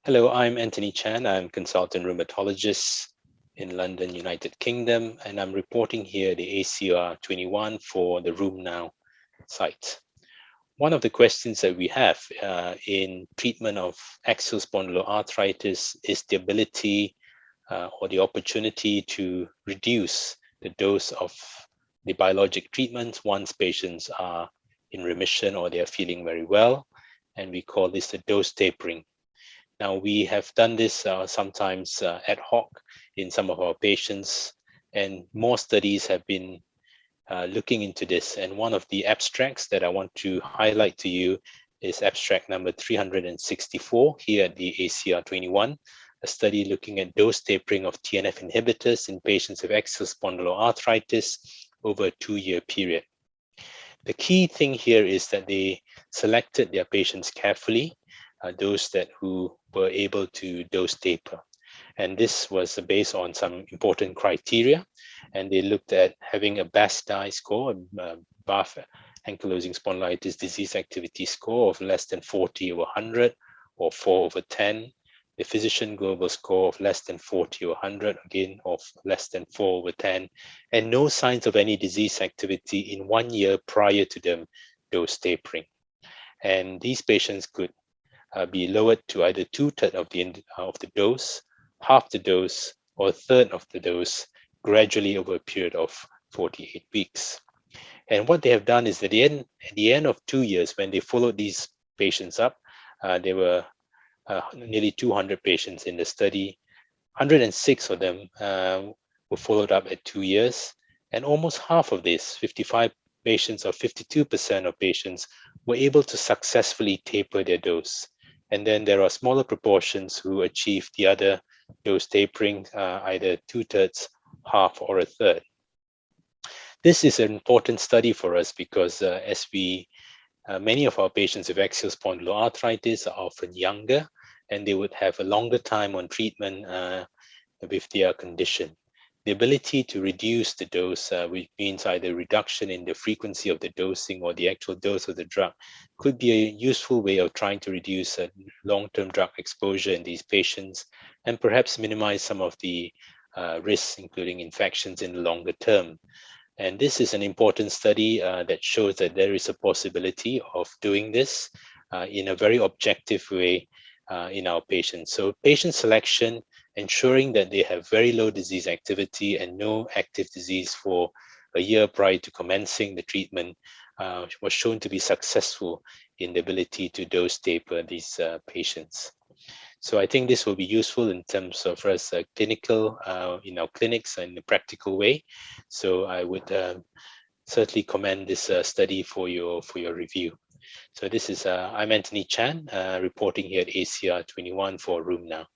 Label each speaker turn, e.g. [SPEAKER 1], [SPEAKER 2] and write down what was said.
[SPEAKER 1] Hello, I'm Antoni Chan. I'm consultant rheumatologist in London, United Kingdom, and I'm reporting here the ACR 21 for the Room Now site. One of the questions that we have in treatment of axial spondyloarthritis is the ability or the opportunity to reduce the dose of the biologic treatments once patients are in remission or they are feeling very well. And we call this the dose tapering. Now, we have done this sometimes ad hoc in some of our patients, and more studies have been looking into this. And one of the abstracts that I want to highlight to you is abstract number 364 here at the ACR 21, a study looking at dose tapering of TNF inhibitors in patients with axial spondyloarthritis over a 2-year period. The key thing here is that they selected their patients carefully, those who were able to dose taper. And this was based on some important criteria. And they looked at having a BASDAI score, a BAF ankylosing spondylitis disease activity score of less than 40 over 100 or 4 over 10. The physician global score of less than 40 or 100, again of less than 4 over 10, and no signs of any disease activity in 1 year prior to them dose tapering. And these patients could be lowered to either 2/3 of the dose, half the dose, or a third of the dose gradually over a period of 48 weeks. And what they have done is that at the end of 2 years, when they followed these patients up, there were nearly 200 patients in the study. 106 of them were followed up at 2 years, and almost half of this, 55 patients or 52% of patients, were able to successfully taper their dose. And then there are smaller proportions who achieve the other dose tapering, either 2/3, half, or a third. This is an important study for us because many of our patients with axial spondyloarthritis are often younger, and they would have a longer time on treatment with their condition. The ability to reduce the dose, which means either reduction in the frequency of the dosing or the actual dose of the drug, could be a useful way of trying to reduce long-term drug exposure in these patients and perhaps minimize some of the risks, including infections in the longer term. And this is an important study that shows that there is a possibility of doing this in a very objective way in our patients. So patient selection, ensuring that they have very low disease activity and no active disease for a year prior to commencing the treatment, was shown to be successful in the ability to dose taper these patients. So I think this will be useful in terms of us clinical in our clinics and in a practical way. So I would certainly commend this study for your review. So this is I'm Antoni Chan reporting here at ACR 21 for Room Now.